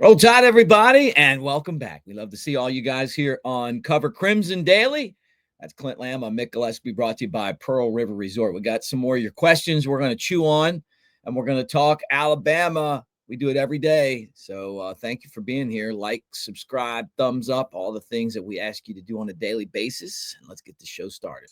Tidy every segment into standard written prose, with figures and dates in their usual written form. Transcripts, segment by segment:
Roll Tide, everybody, and welcome back. We love to see all you guys here on Cover Crimson Daily. That's Clint Lamb. I'm Mick Gillispie, brought to you by Pearl River Resort. We got some more of your questions we're going to chew on, and we're going to talk Alabama. We do it every day, so thank you for being here. Like, subscribe, thumbs up, all the things that we ask you to do on a daily basis. And let's get the show started.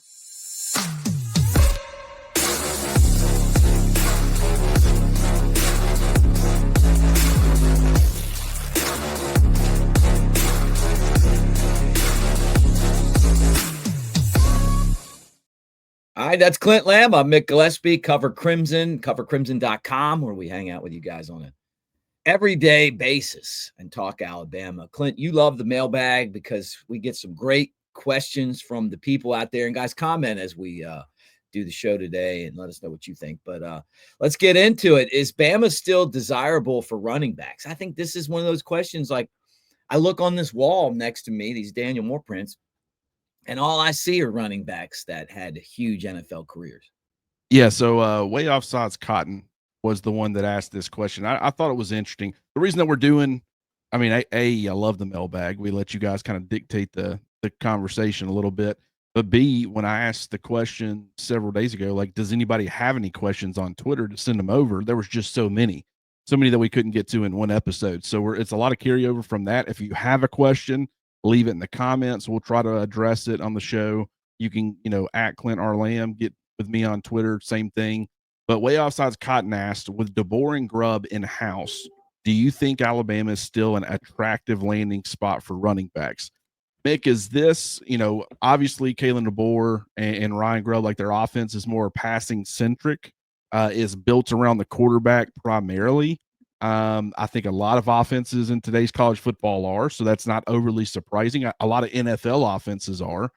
All right, that's Clint Lamb. I'm Mick Gillispie, Cover Crimson, covercrimson.com, where we hang out with you guys on an everyday basis and talk Alabama. Clint, you love the mailbag because we get some great questions from the people out there. And guys, comment as we do the show today and let us know what you think. But let's get into it. Is Bama still desirable for running backs? I think this is one of those questions. Like, I look on this wall next to me, these Daniel Moore prints, and all I see are running backs that had huge NFL careers. Yeah, so Way Offsides Cotton was the one that asked this question. I thought it was interesting. The reason that we're doing, I mean, I love the mailbag. We let you guys kind of dictate the conversation a little bit. But B, when I asked the question several days ago, like, does anybody have any questions on Twitter to send them over? There was just so many that we couldn't get to in one episode. So it's a lot of carryover from that. If you have a question, leave it in the comments. We'll try to address it on the show. You can, at Clint R. Lamb, get with me on Twitter, same thing. But Way Offsides Cotton asked, with DeBoer and Grubb in-house, do you think Alabama is still an attractive landing spot for running backs? Mick, is this, obviously Kalen DeBoer and Ryan Grubb, like their offense is more passing centric, is built around the quarterback primarily. I think a lot of offenses in today's college football are, so that's not overly surprising. A lot of NFL offenses are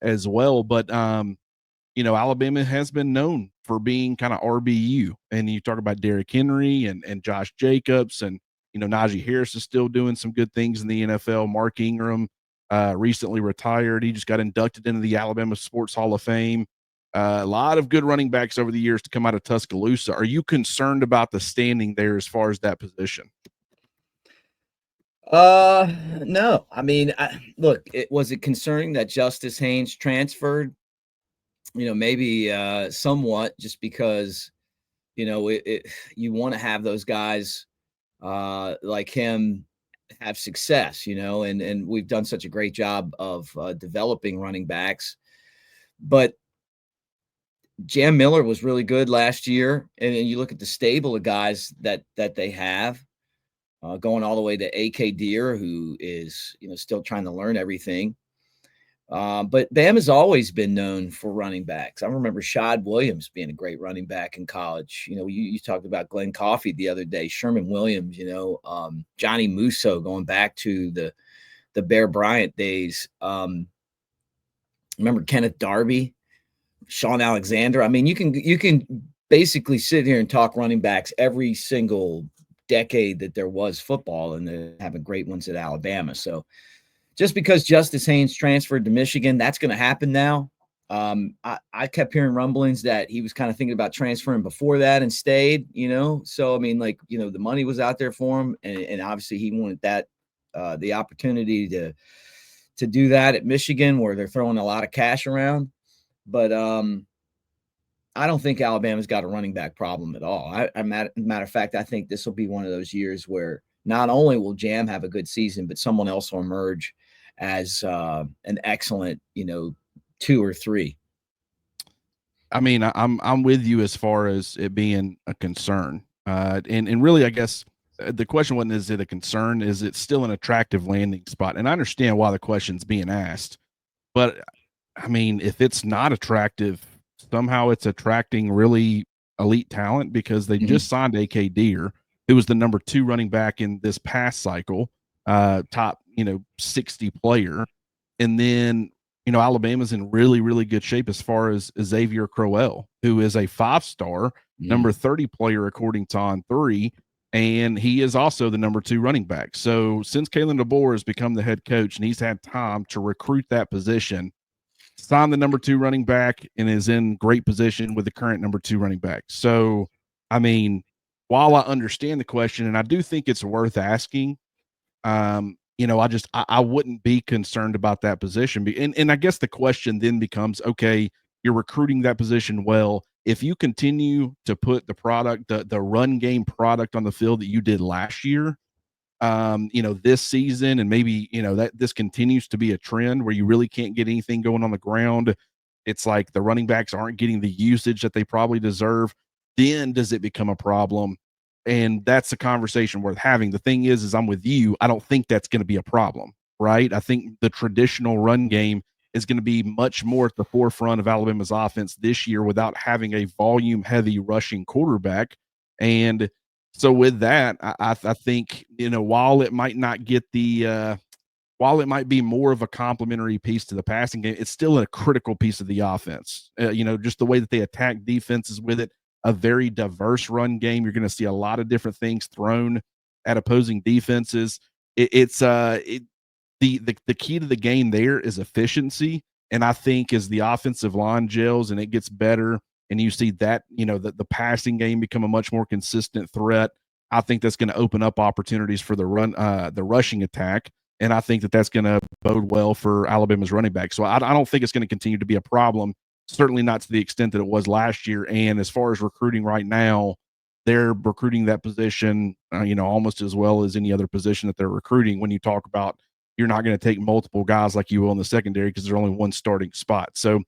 as well, but Alabama has been known for being kind of RBU, and you talk about Derrick Henry and Josh Jacobs, and Najee Harris is still doing some good things in the NFL. Mark Ingram recently retired. He just got inducted into the Alabama Sports Hall of Fame. A lot of good running backs over the years to come out of Tuscaloosa. Are you concerned about the standing there as far as that position? No. I mean, look, was it concerning that Justice Haynes transferred? Maybe somewhat, just because, you want to have those guys like him have success, and we've done such a great job of developing running backs. But Jam Miller was really good last year, and you look at the stable of guys that they have, going all the way to A.K. Deere, who is still trying to learn everything. But Bama's always been known for running backs. I remember Shad Williams being a great running back in college. You talked about Glenn Coffey the other day, Sherman Williams, Johnny Musso, going back to the Bear Bryant days. Remember Kenneth Darby, Sean Alexander. I mean, you can basically sit here and talk running backs every single decade that there was football, and they're having great ones at Alabama. So just because Justice Haynes transferred to Michigan, that's going to happen now. I kept hearing rumblings that he was kind of thinking about transferring before that and stayed, So, I mean, the money was out there for him, and obviously he wanted that, the opportunity to do that at Michigan, where they're throwing a lot of cash around. But I don't think Alabama's got a running back problem at all. Matter of fact, I think this will be one of those years where not only will Jam have a good season, but someone else will emerge as an excellent, 2 or 3. I mean, I'm with you as far as it being a concern. And really, I guess the question wasn't, is it a concern? Is it still an attractive landing spot? And I understand why the question's being asked, but I mean, if it's not attractive, somehow it's attracting really elite talent, because they just signed A.K. Deere, who was the number 2 running back in this past cycle, top, 60 player. And then, Alabama's in really, really good shape as far as Xavier Crowell, who is a 5-star, number 30 player according to On3, and he is also the number 2 running back. So since Kalen DeBoer has become the head coach and he's had time to recruit that position, signed the number 2 running back, and is in great position with the current number 2 running back. So, I mean, while I understand the question, and I do think it's worth asking, I wouldn't be concerned about that position. And I guess the question then becomes, okay, you're recruiting that position well. If you continue to put the run game product on the field that you did last year, this season, and maybe, that this continues to be a trend where you really can't get anything going on the ground. It's like the running backs aren't getting the usage that they probably deserve. Then does it become a problem? And that's a conversation worth having. The thing is I'm with you. I don't think that's going to be a problem, right? I think the traditional run game is going to be much more at the forefront of Alabama's offense this year without having a volume heavy rushing quarterback. And so with that, I think, while it might not get while it might be more of a complementary piece to the passing game, it's still a critical piece of the offense. Just the way that they attack defenses with it, a very diverse run game. You're going to see a lot of different things thrown at opposing defenses. The key to the game there is efficiency. And I think as the offensive line gels and it gets better, and you see that, the passing game become a much more consistent threat, I think that's going to open up opportunities for the rushing attack. And I think that that's going to bode well for Alabama's running back. So I don't think it's going to continue to be a problem, certainly not to the extent that it was last year. And as far as recruiting right now, they're recruiting that position, almost as well as any other position that they're recruiting. When you talk about, you're not going to take multiple guys like you will in the secondary because there's only one starting spot. So,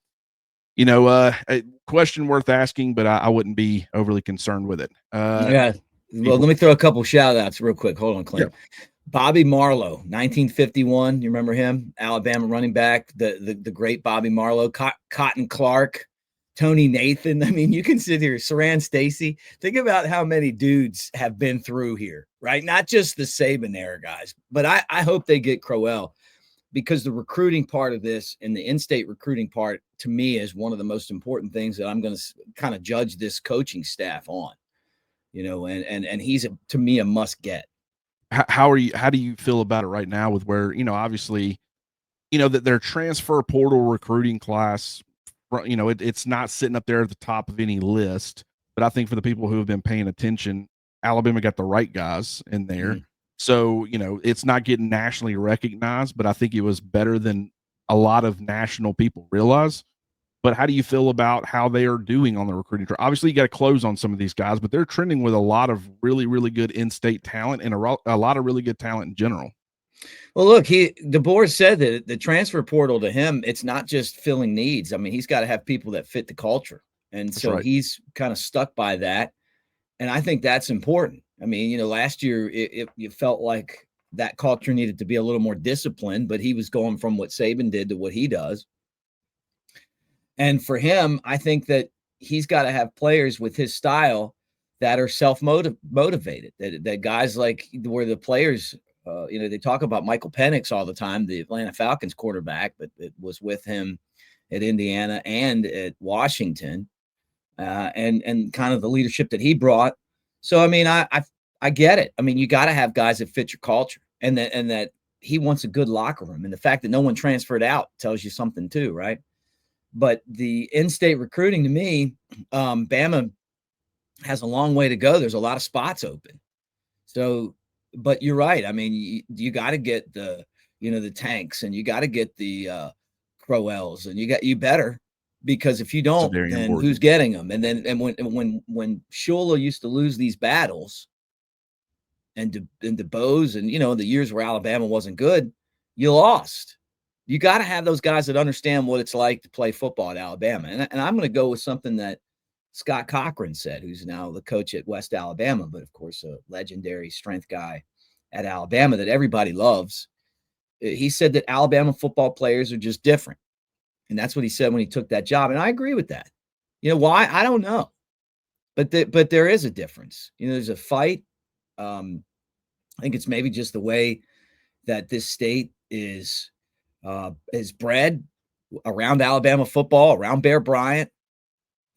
a question worth asking, but I wouldn't be overly concerned with it. Yeah. Well, let me throw a couple shout outs real quick. Hold on, Clint. Yeah. Bobby Marlowe, 1951. You remember him? Alabama running back, the great Bobby Marlowe, Cotton Clark, Tony Nathan. I mean, you can sit here, Saran Stacy. Think about how many dudes have been through here, right? Not just the Saban era guys, but I hope they get Crowell, because the recruiting part of this and the in-state recruiting part, to me, is one of the most important things that I'm going to kind of judge this coaching staff on, and he's, to me, a must get. How do you feel about it right now with where, obviously, that their transfer portal recruiting class, it's not sitting up there at the top of any list, but I think for the people who have been paying attention, Alabama got the right guys in there. Mm. So, it's not getting nationally recognized, but I think it was better than a lot of national people realize. But how do you feel about how they are doing on the recruiting trail? Obviously, you got to close on some of these guys, but they're trending with a lot of really, really good in-state talent and a lot of really good talent in general. Well, look, DeBoer said that the transfer portal to him, it's not just filling needs. I mean, he's got to have people that fit the culture. And so he's kind of stuck by that. And I think that's important. I mean, last year it felt like that culture needed to be a little more disciplined, but he was going from what Saban did to what he does. And for him, I think that he's got to have players with his style that are self-motivated, that guys like where the players, they talk about Michael Penix all the time, the Atlanta Falcons quarterback, but it was with him at Indiana and at Washington, and kind of the leadership that he brought. So, I mean, I get it. I mean, you got to have guys that fit your culture, and that he wants a good locker room. And the fact that no one transferred out tells you something too, right? But the in-state recruiting, to me, Bama has a long way to go. There's a lot of spots open. So, but you're right. I mean, you got to get the Tanks, and you got to get the Crowells, and you better, because if you don't, then important. Who's getting them? And then when Shula used to lose these battles, and DeBose, and the years where Alabama wasn't good, you lost. You got to have those guys that understand what it's like to play football at Alabama. And I'm going to go with something that Scott Cochran said, who's now the coach at West Alabama, but of course a legendary strength guy at Alabama that everybody loves. He said that Alabama football players are just different. And that's what he said when he took that job. And I agree with that. Why? I don't know. But there is a difference. There's a fight. I think it's maybe just the way that this state is bred around Alabama football, around Bear Bryant.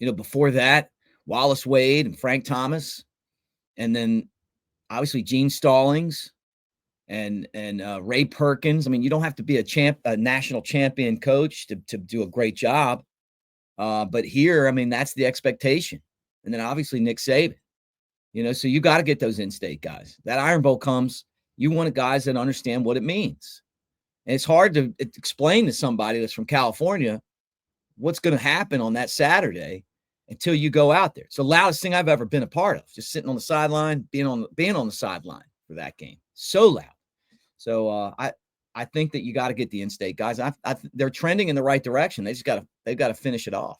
Before that, Wallace Wade and Frank Thomas, and then obviously Gene Stallings and Ray Perkins. I mean, you don't have to be a national champion coach to do a great job. But here, I mean, that's the expectation. And then obviously Nick Saban. So you got to get those in-state guys. That Iron Bowl comes, You want guys that understand what it means. And it's hard to explain to somebody that's from California what's going to happen on that Saturday until you go out there. It's the loudest thing I've ever been a part of. Just sitting on the sideline, being on the sideline for that game. So loud. So I think that you got to get the in-state guys. They're trending in the right direction. They've got to finish it off.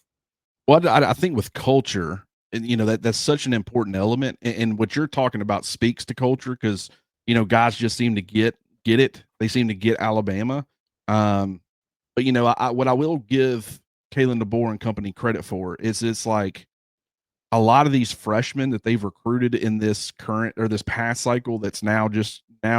Well, I think with culture, and that's such an important element, and what you're talking about speaks to culture because guys just seem to get it. They seem to get Alabama. But what I will give Kalen DeBoer and company credit for is it's like a lot of these freshmen that they've recruited in this current or this past cycle that's now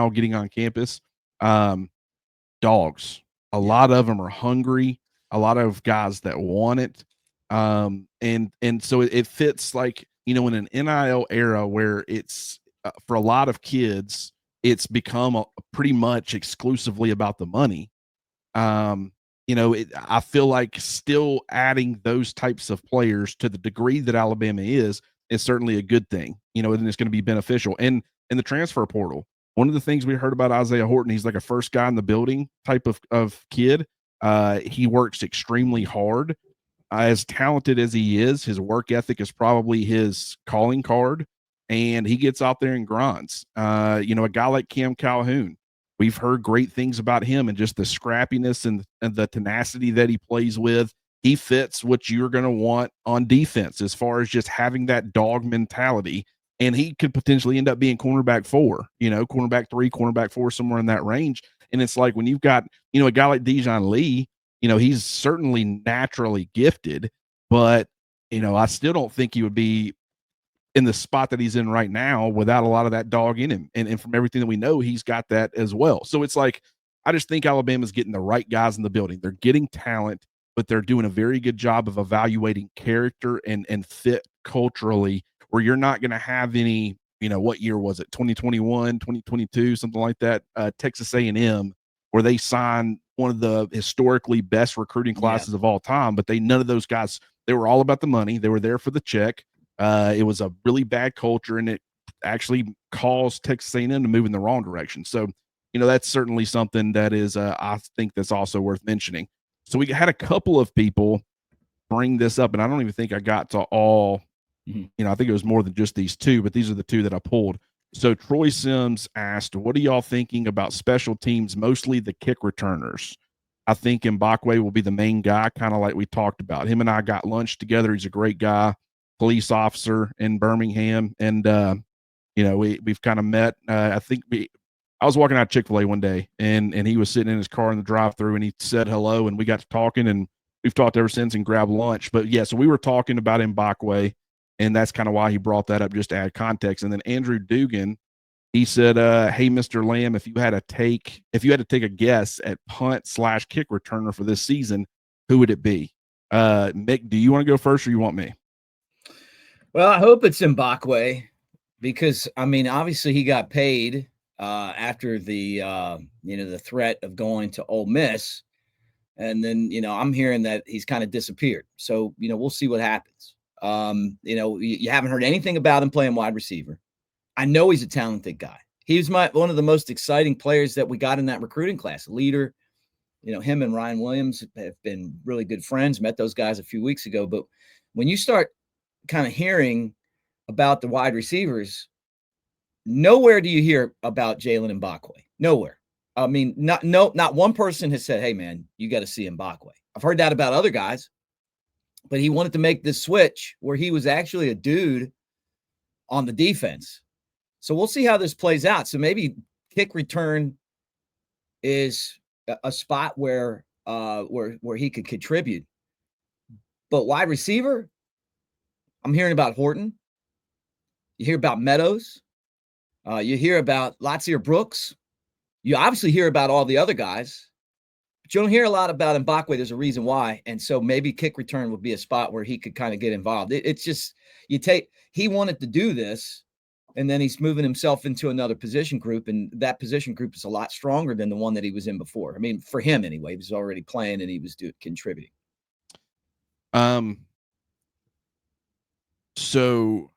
getting on campus, dogs. A lot of them are hungry. A lot of guys that want it. And so it fits like, in an NIL era where it's for a lot of kids, it's become pretty much exclusively about the money. I feel like still adding those types of players to the degree that Alabama is certainly a good thing, and it's going to be beneficial. And in the transfer portal, one of the things we heard about Isaiah Horton, he's like a first guy in the building type of kid. He works extremely hard. As talented as he is, his work ethic is probably his calling card, and he gets out there and grinds. A guy like Cam Calhoun, we've heard great things about him and just the scrappiness and the tenacity that he plays with. He fits what you're going to want on defense as far as just having that dog mentality. And he could potentially end up being cornerback 4, cornerback 3, cornerback 4, somewhere in that range. And it's like when you've got, a guy like Dijon Lee, he's certainly naturally gifted, but, I still don't think he would be in the spot that he's in right now without a lot of that dog in him. And from everything that we know, he's got that as well. So it's like, I just think Alabama's getting the right guys in the building. They're getting talent, but they're doing a very good job of evaluating character and fit culturally, where you're not going to have any, what year was it? 2021, 2022, something like that. Texas A&M, where they signed one of the historically best recruiting classes of all time, but none of those guys, they were all about the money. They were there for the check. It was a really bad culture, and it actually caused Texas A&M to move in the wrong direction. So, that's certainly something that is, I think that's also worth mentioning. So we had a couple of people bring this up, and I don't even think I got to all, I think it was more than just these two, but these are the two that I pulled. So Troy Sims asked, what are y'all thinking about special teams, mostly the kick returners? I think Mbakwe will be the main guy, kind of like we talked about. Him and I got lunch together. He's a great guy, police officer in Birmingham. And, we've kind of met. I was walking out of Chick-fil-A one day, and he was sitting in his car in the drive-thru, and he said hello, and we got to talking, and we've talked ever since and grabbed lunch. But, yeah, so we were talking about Mbakwe, and that's kind of why he brought that up, just to add context. And then Andrew Dugan, he said, hey, Mr. Lamb, if you had to take a guess at punt/kick returner for this season, who would it be? Mick, do you want to go first, or you want me? Well, I hope it's Mbakwe, because, obviously he got paid after the the threat of going to Ole Miss. And then, I'm hearing that he's kind of disappeared. So, we'll see what happens. You haven't heard anything about him playing wide receiver. I know he's a talented guy. He was one of the most exciting players that we got in that recruiting class. A leader, him and Ryan Williams have been really good friends. Met those guys a few weeks ago. But when you start kind of hearing about the wide receivers, nowhere do you hear about Jalen Mbakwe. Nowhere. Not one person has said, hey, man, you got to see Mbakwe. I've heard that about other guys, but he wanted to make this switch where he was actually a dude on the defense. So we'll see how this plays out. So maybe kick return is a spot where he could contribute. But wide receiver, I'm hearing about Horton. You hear about Meadows. You hear about Latsier Brooks. You obviously hear about all the other guys, but you don't hear a lot about Mbakwe. There's a reason why. And so maybe kick return would be a spot where he could kind of get involved. It's just, he wanted to do this, and then he's moving himself into another position group, and that position group is a lot stronger than the one that he was in before. For him anyway, he was already playing and he was contributing. So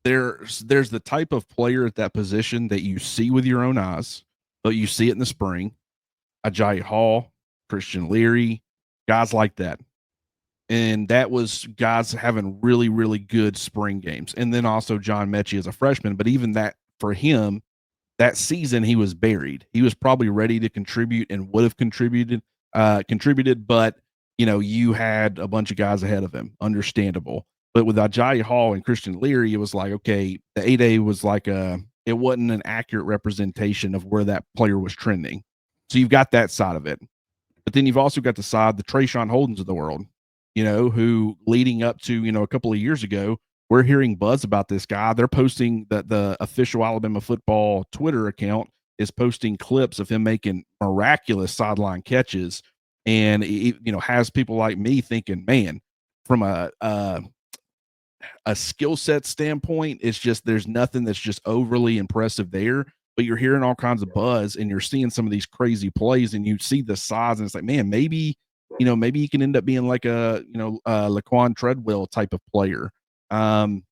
there's the type of player at that position that you see with your own eyes, but you see it in the spring. Ajayi Hall, Christian Leary, guys like that. And that was guys having really, really good spring games. And then also John Mechie as a freshman. But even that, for him, that season he was buried. He was probably ready to contribute and would have contributed, but you had a bunch of guys ahead of him. Understandable. But with Ajayi Hall and Christian Leary, it was like, okay, the 8A was like it wasn't an accurate representation of where that player was trending. So you've got that side of it. But then you've also got the side, the Trayshawn Holdens of the world, who leading up to, a couple of years ago, we're hearing buzz about this guy. They're posting that the official Alabama football Twitter account is posting clips of him making miraculous sideline catches. And, has people like me thinking, man, from a skill set standpoint, it's just, there's nothing that's just overly impressive there. But you're hearing all kinds of buzz and you're seeing some of these crazy plays and you see the size and it's like, man, maybe he can end up being like a Laquan Treadwell type of player. And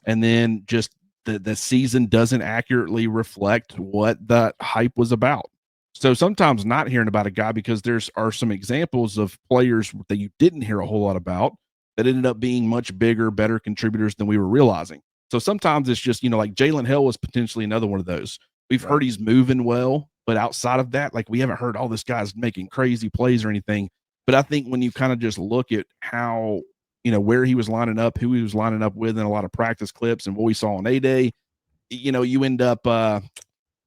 then just the season doesn't accurately reflect what that hype was about. So sometimes not hearing about a guy because are some examples of players that you didn't hear a whole lot about that ended up being much bigger, better contributors than we were realizing. So sometimes it's just, like Jalen Hill was potentially another one of those. We've heard he's moving well, but outside of that, like we haven't heard all this guy's making crazy plays or anything. But I think when you kind of just look at how, where he was lining up, who he was lining up with in a lot of practice clips and what we saw on A-Day, you end up,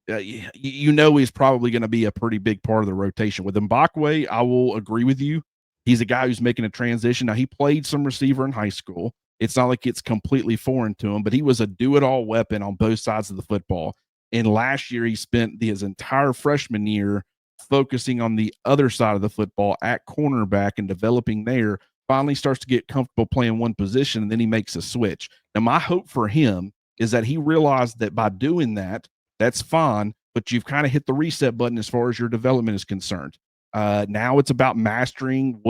he's probably going to be a pretty big part of the rotation. With Mbakwe, I will agree with you. He's a guy who's making a transition. Now, he played some receiver in high school. It's not like it's completely foreign to him, but he was a do-it-all weapon on both sides of the football. And last year, he spent his entire freshman year focusing on the other side of the football at cornerback and developing there. Finally starts to get comfortable playing one position, and then he makes a switch. Now, my hope for him is that he realized that by doing that, that's fine, but you've kind of hit the reset button as far as your development is concerned. Now it's about mastering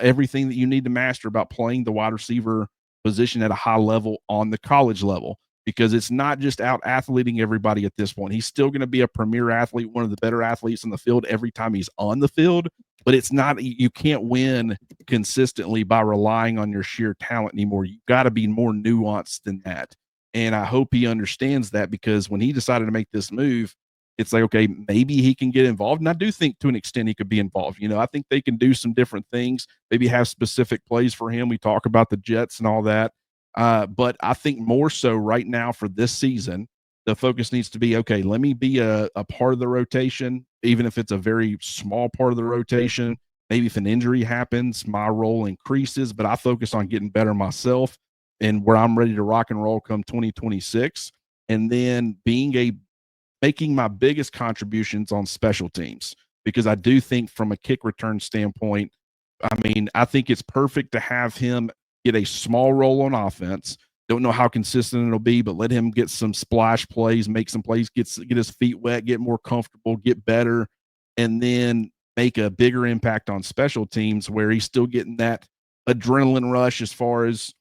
everything that you need to master about playing the wide receiver position at a high level on the college level, because it's not just out athleting everybody at this point. He's still going to be a premier athlete, one of the better athletes in the field every time he's on the field, but it's not, you can't win consistently by relying on your sheer talent anymore. You've got to be more nuanced than that. And I hope he understands that, because when he decided to make this move, it's like, okay, maybe he can get involved. And I do think to an extent he could be involved. I think they can do some different things, maybe have specific plays for him. We talk about the Jets and all that. But I think more so right now for this season, the focus needs to be, okay, let me be a part of the rotation, even if it's a very small part of the rotation. Maybe if an injury happens, my role increases, but I focus on getting better myself and where I'm ready to rock and roll come 2026. And then making my biggest contributions on special teams, because I do think from a kick return standpoint, I think it's perfect to have him get a small role on offense. Don't know how consistent it'll be, but let him get some splash plays, make some plays, get his feet wet, get more comfortable, get better, and then make a bigger impact on special teams where he's still getting that adrenaline rush as far as,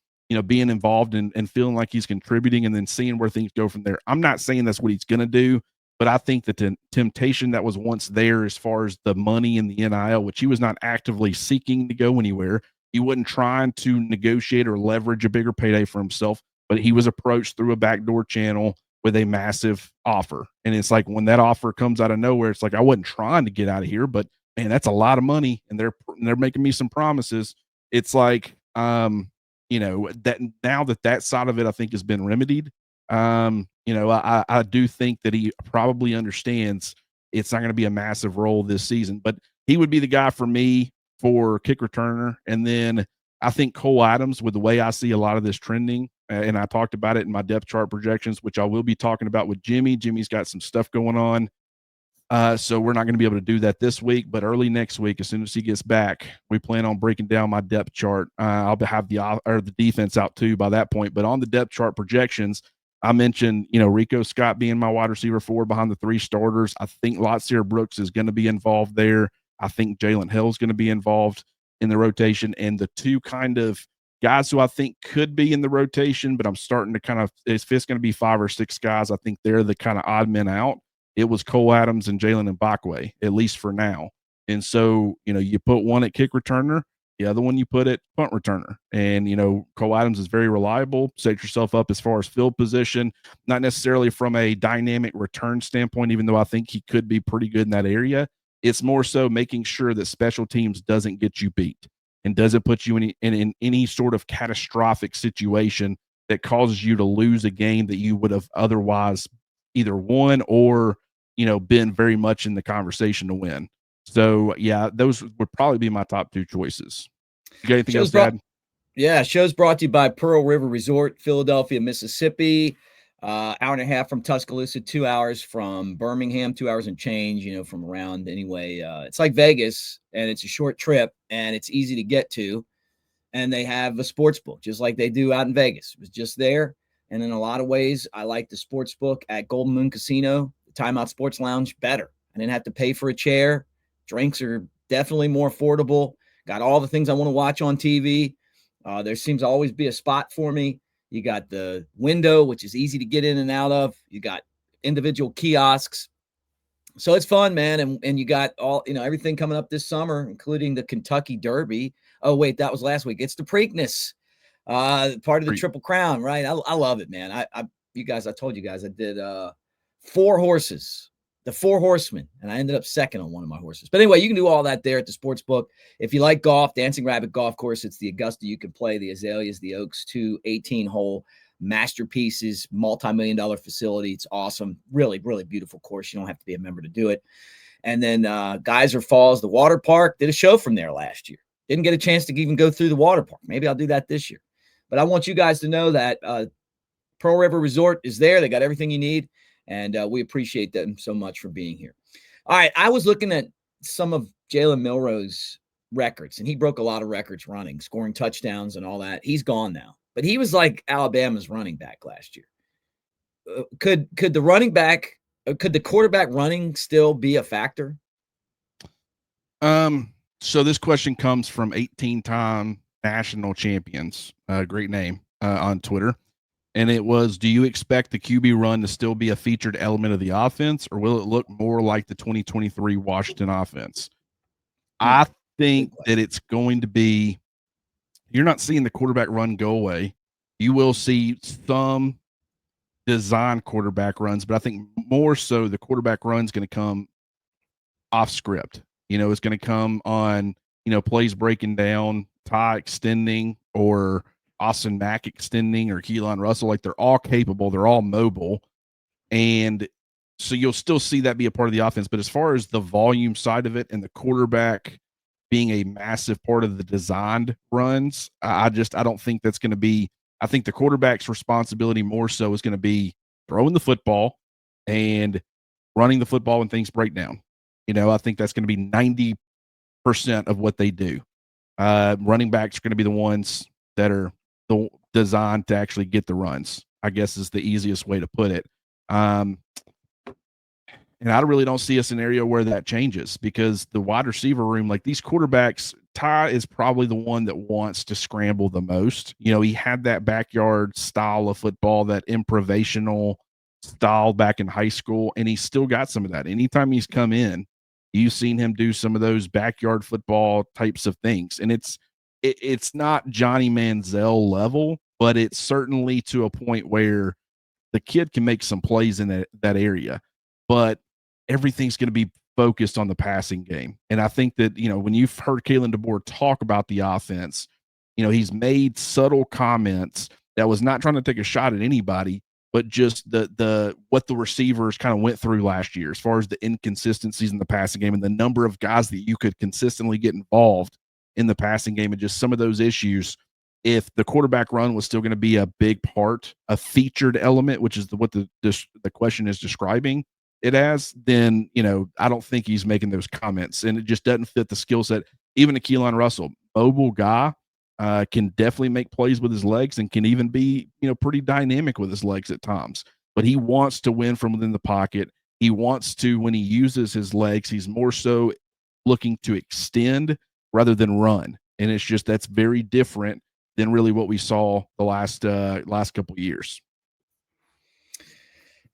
being involved and feeling like he's contributing, and then seeing where things go from there. I'm not saying that's what he's going to do, but I think that the temptation that was once there as far as the money and the NIL, which he was not actively seeking to go anywhere, he wasn't trying to negotiate or leverage a bigger payday for himself, but he was approached through a backdoor channel with a massive offer. And it's like, when that offer comes out of nowhere, it's like, I wasn't trying to get out of here, but man, that's a lot of money. And they're making me some promises. It's like, that now that side of it, I think, has been remedied. I do think that he probably understands it's not going to be a massive role this season, but he would be the guy for me for kick returner. And then I think Cole Adams, with the way I see a lot of this trending, and I talked about it in my depth chart projections, which I will be talking about with Jimmy. Jimmy's got some stuff going on. So we're not going to be able to do that this week, but early next week, as soon as he gets back, we plan on breaking down my depth chart. I'll have the defense out too by that point. But on the depth chart projections, I mentioned, Rico Scott being my wide receiver 4 behind the 3 starters. I think Lotsier Brooks is going to be involved there. I think Jalen Hill is going to be involved in the rotation. And the 2 kind of guys who I think could be in the rotation, but I'm starting to kind of, if it's going to be 5 or 6 guys, I think they're the kind of odd men out. It was Cole Adams and Jalen Mbakwe, at least for now. And so, you put one at kick returner, the other one you put at punt returner. And, Cole Adams is very reliable. Set yourself up as far as field position, not necessarily from a dynamic return standpoint, even though I think he could be pretty good in that area. It's more so making sure that special teams doesn't get you beat and doesn't put you in any sort of catastrophic situation that causes you to lose a game that you would have otherwise either won or, been very much in the conversation to win. So, yeah, those would probably be my top 2 choices. You got anything else to add? Yeah, show's brought to you by Pearl River Resort, Philadelphia, Mississippi. Hour and a half from Tuscaloosa, 2 hours from Birmingham, 2 hours and change, from around anyway. It's like Vegas, and it's a short trip, and it's easy to get to. And they have a sports book, just like they do out in Vegas. It was just there. And in a lot of ways, I like the sports book at Golden Moon Casino, the Timeout Sports Lounge, better. I didn't have to pay for a chair. Drinks are definitely more affordable. Got all the things I want to watch on TV. There seems to always be a spot for me. You got the window, which is easy to get in and out of. You got individual kiosks. So it's fun, man. And you got all, everything coming up this summer, including the Kentucky Derby. Oh, wait, that was last week. It's the Preakness, part of the Triple Crown, right? I love it, man. I told you guys I did 4 horses, the 4 horsemen, and I ended up second on one of my horses. But anyway, you can do all that there at the sports book. If you like golf, Dancing Rabbit Golf Course, it's the Augusta. You can play the Azaleas, the Oaks, 2 18-hole masterpieces, multi-million-dollar facility. It's awesome. Really, really beautiful course. You don't have to be a member to do it. And then Geyser Falls, the water park, did a show from there last year. Didn't get a chance to even go through the water park. Maybe I'll do that this year. But I want you guys to know that Pearl River Resort is there. They got everything you need. And we appreciate them so much for being here. All right. I was looking at some of Jalen Milroe's records, and he broke a lot of records running, scoring touchdowns and all that. He's gone now. But he was like Alabama's running back last year. Could the quarterback running still be a factor? So this question comes from 18-time national champions, great name, on Twitter. And it was, do you expect the QB run to still be a featured element of the offense, or will it look more like the 2023 Washington offense? I think that it's going to be, you're not seeing the quarterback run go away. You will see some design quarterback runs, but I think more so the quarterback run is going to come off script. It's going to come on, plays breaking down, Ty extending, or Austin Mack extending, or Keelan Russell. Like, they're all capable. They're all mobile. And so you'll still see that be a part of the offense. But as far as the volume side of it and the quarterback being a massive part of the designed runs, I don't think that's going to be. I think the quarterback's responsibility more so is going to be throwing the football and running the football when things break down. I think that's going to be 90% of what they do. Running backs are going to be the ones that are designed to actually get the runs, I guess is the easiest way to put it. And I really don't see a scenario where that changes, because the wide receiver room, like these quarterbacks, Ty is probably the one that wants to scramble the most. He had that backyard style of football, that improvisational style back in high school, and he's still got some of that. Anytime he's come in, you've seen him do some of those backyard football types of things. And it's not Johnny Manziel level, but it's certainly to a point where the kid can make some plays in that area. But everything's going to be focused on the passing game. And I think that, when you've heard Kalen DeBoer talk about the offense, he's made subtle comments that was not trying to take a shot at anybody, but just the what the receivers kind of went through last year, as far as the inconsistencies in the passing game and the number of guys that you could consistently get involved in the passing game, and just some of those issues. If the quarterback run was still going to be a big part, a featured element, which is what the question is describing it as, then, I don't think he's making those comments, and it just doesn't fit the skill set. Even a Keelan Russell, mobile guy, can definitely make plays with his legs, and can even be, pretty dynamic with his legs at times. But he wants to win from within the pocket. He wants to, when he uses his legs, he's more so looking to extend rather than run. And it's just, that's very different than really what we saw the last couple of years.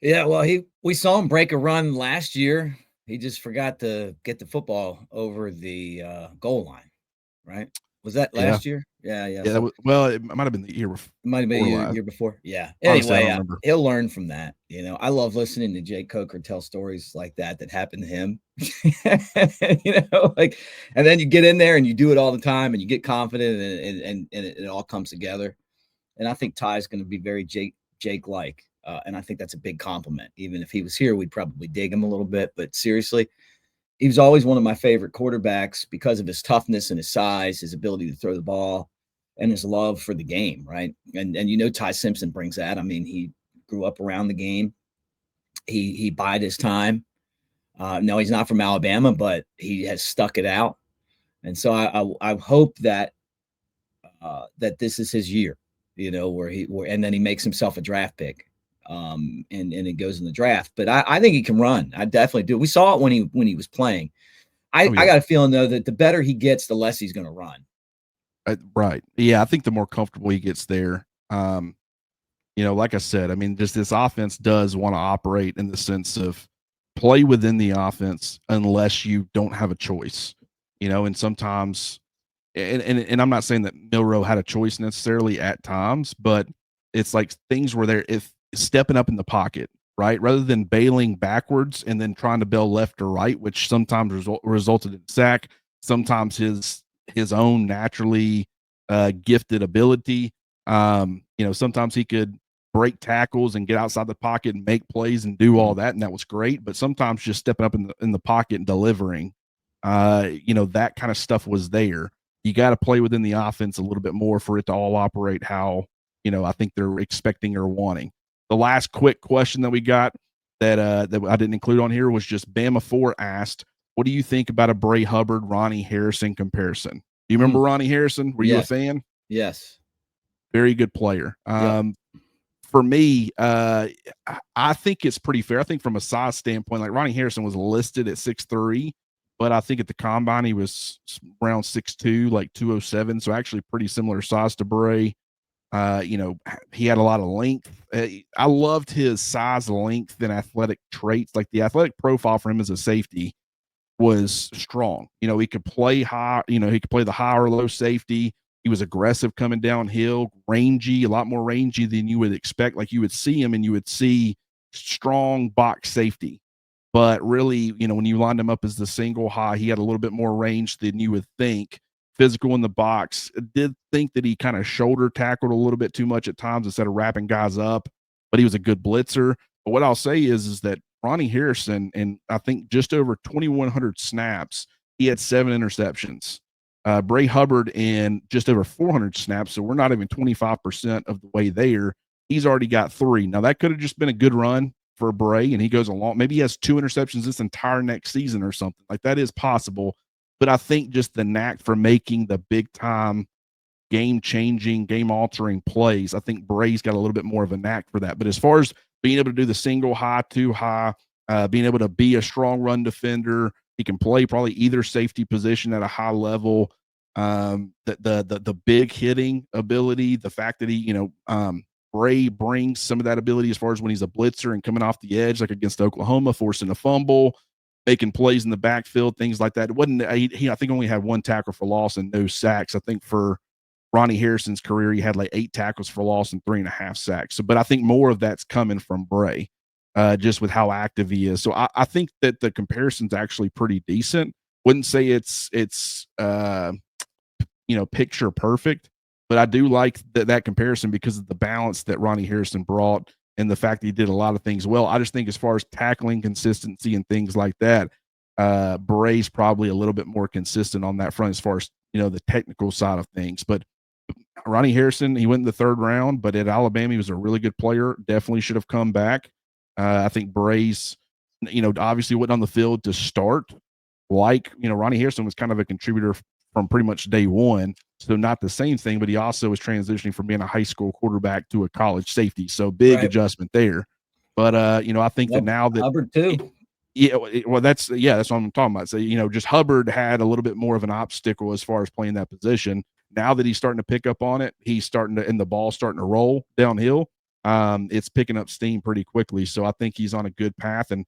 Yeah, well, we saw him break a run last year. He just forgot to get the football over the goal line, right? Was that Yeah. last year? Yeah. Yeah, So well, it might have been the year it might have been before last. year before. Yeah. Honestly, I Anyway, don't remember. he'll learn from that. I love listening to Jay Coker tell stories like that happened to him. Like, and then you get in there and you do it all the time and you get confident and it all comes together. And I think Ty's going to be very Jake like. And I think that's a big compliment. Even if he was here, we'd probably dig him a little bit. But seriously, he was always one of my favorite quarterbacks because of his toughness and his size, his ability to throw the ball, and his love for the game, right? And Ty Simpson brings that. I mean, he grew up around the game. He bided his time. No, he's not from Alabama, but he has stuck it out. And so I hope that that this is his year, and then he makes himself a draft pick. And it goes in the draft. But I think he can run. I definitely do. We saw it when he was playing. I got a feeling though that the better he gets, the less he's going to run. Right. Yeah, I think the more comfortable he gets there, like I said, I mean, just this offense does want to operate in the sense of play within the offense unless you don't have a choice, and sometimes, and I'm not saying that Milroe had a choice necessarily at times, but it's like things were there if stepping up in the pocket, right? Rather than bailing backwards and then trying to bail left or right, which sometimes resulted in sack, sometimes his own naturally gifted ability. Sometimes he could break tackles and get outside the pocket and make plays and do all that, and that was great. But sometimes just stepping up in the pocket and delivering, that kind of stuff was there. You got to play within the offense a little bit more for it to all operate how I think they're expecting or wanting. The last quick question that we got that I didn't include on here was just Bama 4 asked, "What do you think about a Bray Hubbard Ronnie Harrison comparison?" Do you remember Ronnie Harrison? Were you a fan? Yes. Very good player. For me, I think it's pretty fair. I think from a size standpoint, like Ronnie Harrison was listed at 6'3", but I think at the combine he was around 6'2", like 207. So actually pretty similar size to Bray. He had a lot of length. I loved his size, length, and athletic traits. Like the athletic profile for him as a safety was strong. He could play high, he could play the high or low safety. He was aggressive coming downhill, rangy, a lot more rangy than you would expect. Like you would see him and you would see strong box safety. But really, when you lined him up as the single high, he had a little bit more range than you would think. Physical in the box. I did think that he kind of shoulder tackled a little bit too much at times instead of wrapping guys up, but he was a good blitzer. But what I'll say is that Ronnie Harrison, and I think just over 2,100 snaps, he had 7 interceptions. Bray Hubbard in just over 400 snaps, so we're not even 25% of the way there. He's already got 3. Now, that could have just been a good run for Bray, and he goes along. Maybe he has 2 interceptions this entire next season or something. Like, that is possible. But I think just the knack for making the big-time, game-changing, game-altering plays, I think Bray's got a little bit more of a knack for that. But as far as being able to do the single high, 2 high, being able to be a strong run defender, he can play probably either safety position at a high level. The big hitting ability, the fact that Bray brings some of that ability as far as when he's a blitzer and coming off the edge, like against Oklahoma, forcing a fumble, making plays in the backfield, things like that. It wasn't he I think only had 1 tackle for loss and no sacks. I think for Ronnie Harrison's career, he had like 8 tackles for loss and 3.5 sacks. So, but I think more of that's coming from Bray, just with how active he is. So I think that the comparison's actually pretty decent. Wouldn't say it's picture perfect, but I do like that comparison because of the balance that Ronnie Harrison brought and the fact that he did a lot of things well. I just think as far as tackling consistency and things like that, Bray's probably a little bit more consistent on that front as far as, the technical side of things. But Ronnie Harrison, he went in the 3rd round, but at Alabama, he was a really good player. Definitely should have come back. I think Bray's, obviously went on the field to start. Ronnie Harrison was kind of a contributor from pretty much day one. So not the same thing, but he also was transitioning from being a high school quarterback to a college safety. So big adjustment there. But, I think that now that Hubbard too. That's what I'm talking about. So, just Hubbard had a little bit more of an obstacle as far as playing that position. now that he's starting to pick up on it, and the ball's starting to roll downhill. It's picking up steam pretty quickly. So I think he's on a good path. And,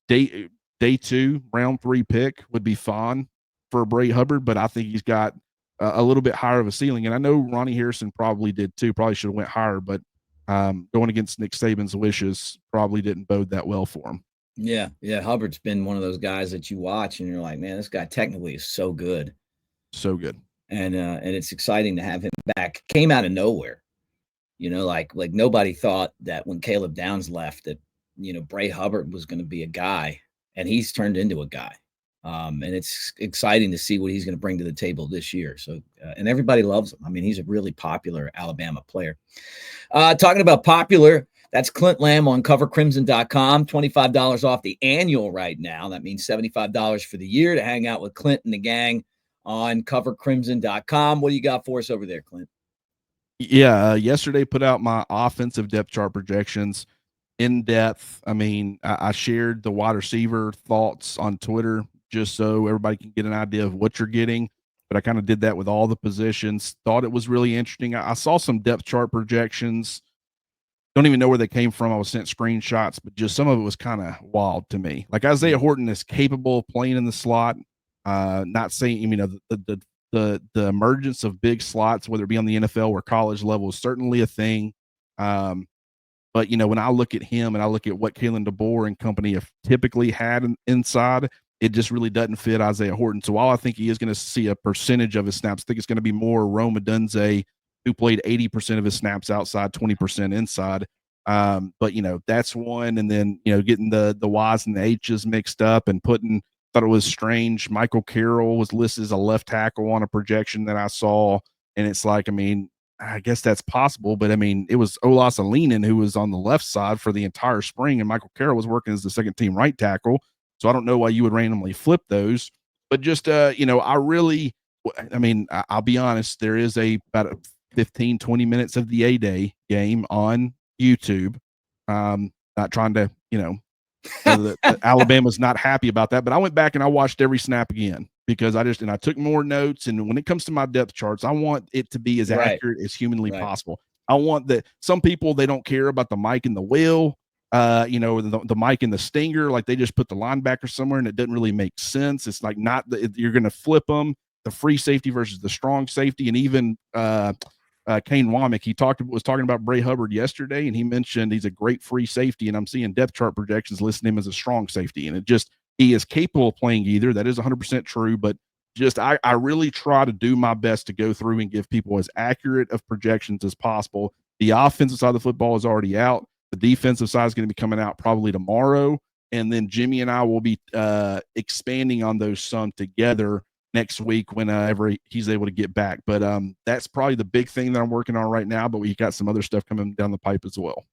day 2, round 3 pick would be fine for Bray Hubbard, but I think he's got a little bit higher of a ceiling. And I know Ronnie Harrison probably did too, probably should have went higher, but going against Nick Saban's wishes probably didn't bode that well for him. Yeah. Hubbard's been one of those guys that you watch and you're like, man, this guy technically is so good. So good. And it's exciting to have him back. Came out of nowhere. Like nobody thought that when Caleb Downs left that, Bray Hubbard was going to be a guy, and he's turned into a guy. And it's exciting to see what he's going to bring to the table this year. So, and everybody loves him. I mean, he's a really popular Alabama player. Talking about popular, that's Clint Lamb on covercrimson.com, $25 off the annual right now. That means $75 for the year to hang out with Clint and the gang on covercrimson.com. What do you got for us over there, Clint? Yeah, yesterday put out my offensive depth chart projections in depth. I mean, I shared the wide receiver thoughts on Twitter just so everybody can get an idea of what you're getting. But I kind of did that with all the positions. Thought it was really interesting. I saw some depth chart projections. Don't even know where they came from. I was sent screenshots, but just some of it was kind of wild to me. Like Isaiah Horton is capable of playing in the slot. Not saying, the emergence of big slots, whether it be on the NFL or college level, is certainly a thing. But, when I look at him and I look at what Kalen DeBoer and company have typically had inside, it just really doesn't fit Isaiah Horton. So while I think he is going to see a percentage of his snaps, I think it's going to be more Rome Odunze, who played 80% of his snaps outside, 20% inside. But, that's one. And then, getting the Y's and the H's mixed up and thought it was strange. Michael Carroll was listed as a left tackle on a projection that I saw. And it's like, I guess that's possible, but it was Olas Alinen who was on the left side for the entire spring, and Michael Carroll was working as the second team right tackle. So I don't know why you would randomly flip those, but just, I'll be honest, there is about 15, 20 minutes of the A-Day game on YouTube. Not trying to, Alabama's not happy about that, but I went back and I watched every snap again because I took more notes. And when it comes to my depth charts, I want it to be as accurate as humanly possible. I want that. Some people, they don't care about the mic and the wheel, the mic and the stinger. Like they just put the linebacker somewhere and it doesn't really make sense. It's like you're going to flip them, the free safety versus the strong safety. And even, Kane Womack, was talking about Bray Hubbard yesterday, and he mentioned he's a great free safety, and I'm seeing depth chart projections listing him as a strong safety, and he is capable of playing either. That is 100% true, but I really try to do my best to go through and give people as accurate of projections as possible. The offensive side of the football is already out. The defensive side is going to be coming out probably tomorrow, and then Jimmy and I will be expanding on those some together next week whenever he's able to get back. But that's probably the big thing that I'm working on right now, but we got some other stuff coming down the pipe as well.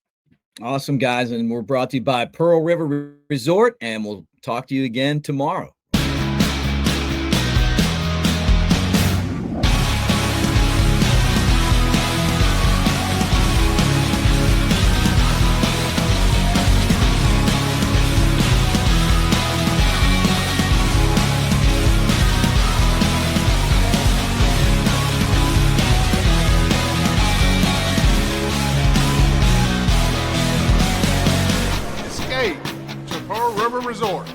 Awesome, guys. And we're brought to you by Pearl River Resort, and we'll talk to you again tomorrow. To Pearl River Resort.